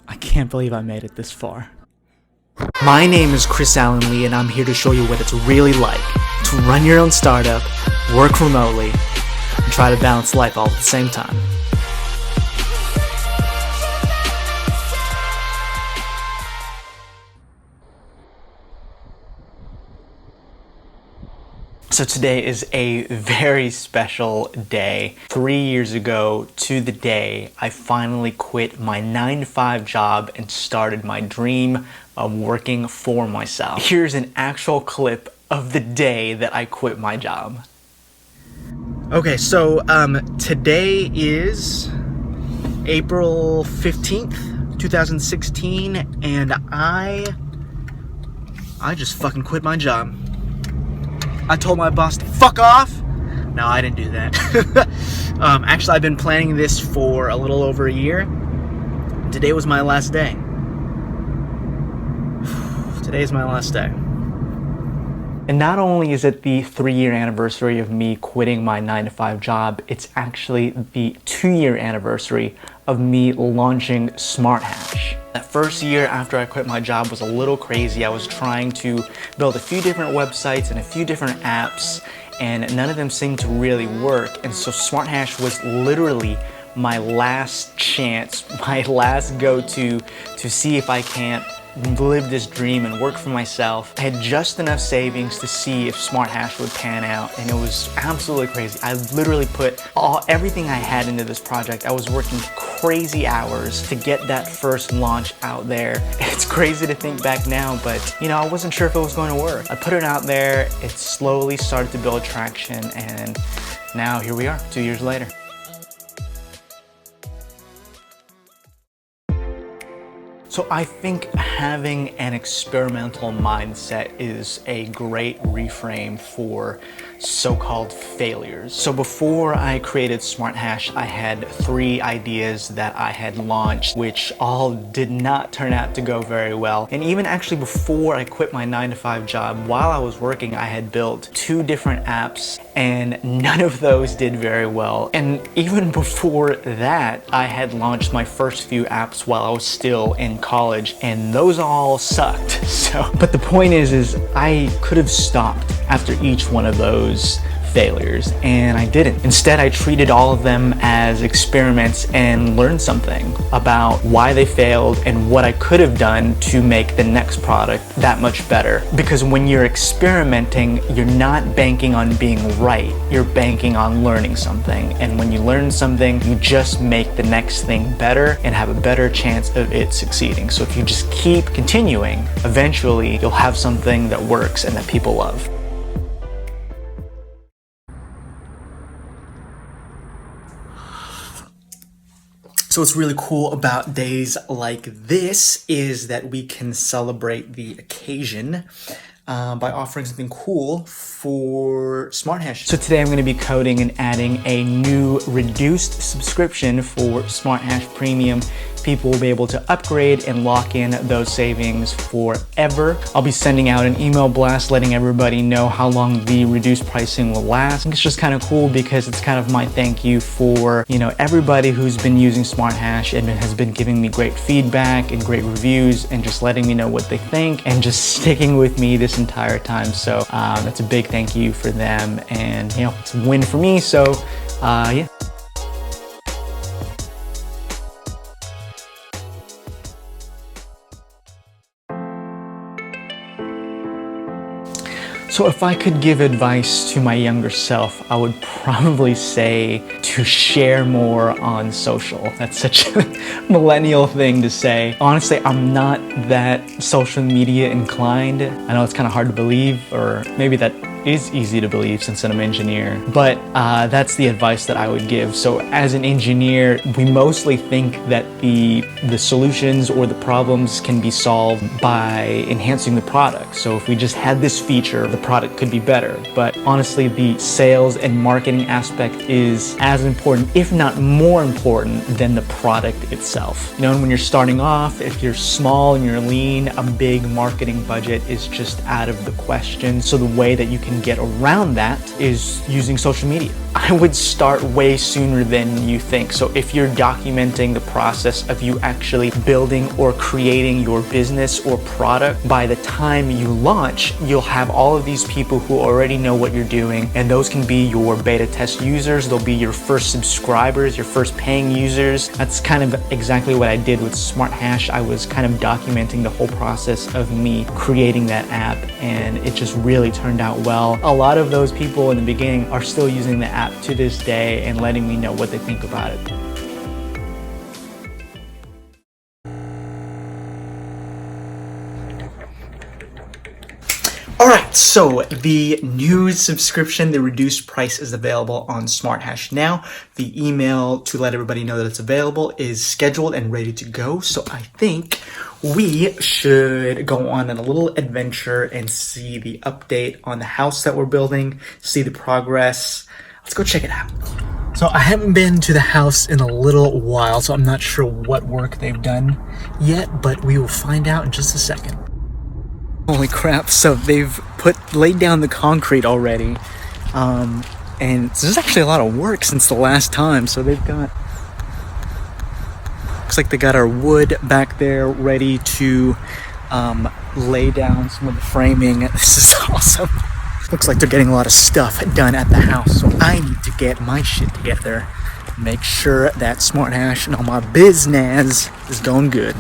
I can't believe I made it this far. My name is Chris Allen Lee, and I'm here to show you what it's really like to run your own startup, work remotely, and try to balance life all at the same time. So today is a very special day. 3 years ago to the day, I finally quit my 9-to-5 job and started my dream of working for myself. Here's an actual clip of the day that I quit my job. Okay, so today is April 15th, 2016, and I just fucking quit my job. I told my boss to fuck off. No, I didn't do that. Actually, I've been planning this for a little over a year. Today was my last day. Today is my last day. And not only is it the 3-year anniversary of me quitting my 9-to-5 job, it's actually the 2-year anniversary of me launching Smarthash. That first year after I quit my job was a little crazy. I was trying to build a few different websites and a few different apps, and none of them seemed to really work. And so Smarthash was literally my last chance, my last go-to to see if I can't live this dream and work for myself. I had just enough savings to see if Smarthash would pan out, and it was absolutely crazy. I literally put everything I had into this project. I was working crazy hours to get that first launch out there. It's crazy to think back now, but you know, I wasn't sure if it was going to work. I put it out there, it slowly started to build traction, and now here we are, 2 years later. So I think having an experimental mindset is a great reframe for so-called failures. So before I created Smarthash, I had 3 ideas that I had launched, which all did not turn out to go very well. And even actually before I quit my 9-to-5 job, while I was working, I had built 2 different apps, and none of those did very well. And even before that, I had launched my first few apps while I was still in college, and those all sucked. But the point is I could have stopped after each one of those failures, and I didn't. Instead, I treated all of them as experiments and learned something about why they failed and what I could have done to make the next product that much better. Because when you're experimenting, you're not banking on being right, you're banking on learning something. And when you learn something, you just make the next thing better and have a better chance of it succeeding. So if you just keep continuing, eventually you'll have something that works and that people love. So what's really cool about days like this is that we can celebrate the occasion by offering something cool for Smarthash. So today I'm going to be coding and adding a new reduced subscription for Smarthash Premium. People will be able to upgrade and lock in those savings forever. I'll be sending out an email blast letting everybody know how long the reduced pricing will last. I think it's just kind of cool because it's kind of my thank you for, you know, everybody who's been using Smarthash and has been giving me great feedback and great reviews and just letting me know what they think and just sticking with me this entire time. So that's a big thank you for them, and you know, it's a win for me. So yeah. So if I could give advice to my younger self, I would probably say to share more on social. That's such a millennial thing to say. Honestly, I'm not that social media inclined. I know it's kind of hard to believe, or maybe that is easy to believe since I'm an engineer, but that's the advice that I would give. So as an engineer, we mostly think that the solutions or the problems can be solved by enhancing the product. So if we just had this feature, the product could be better. But honestly, the sales and marketing aspect is as important, if not more important, than the product itself. You know, and when you're starting off, if you're small and you're lean, a big marketing budget is just out of the question. So the way that you can get around that is using social media. I would start way sooner than you think. So if you're documenting the process of you actually building or creating your business or product, by the time you launch, you'll have all of these people who already know what you're doing, and those can be your beta test users, they'll be your first subscribers, your first paying users. That's kind of exactly what I did with Smarthash. I was kind of documenting the whole process of me creating that app, and it just really turned out well. A lot of those people in the beginning are still using the app to this day and letting me know what they think about it. Alright, so the new subscription, the reduced price, is available on Smarthash now. The email to let everybody know that it's available is scheduled and ready to go. So I think we should go on a little adventure and see the update on the house that we're building, see the progress. Let's go check it out. So I haven't been to the house in a little while, so I'm not sure what work they've done yet, but we will find out in just a second. Holy crap, so they've laid down the concrete already, and there's actually a lot of work since the last time. So they've got, looks like they got our wood back there ready to lay down some of the framing. This is awesome. Looks like they're getting a lot of stuff done at the house, so I need to get my shit together, make sure that Smarthash and all my business is going good.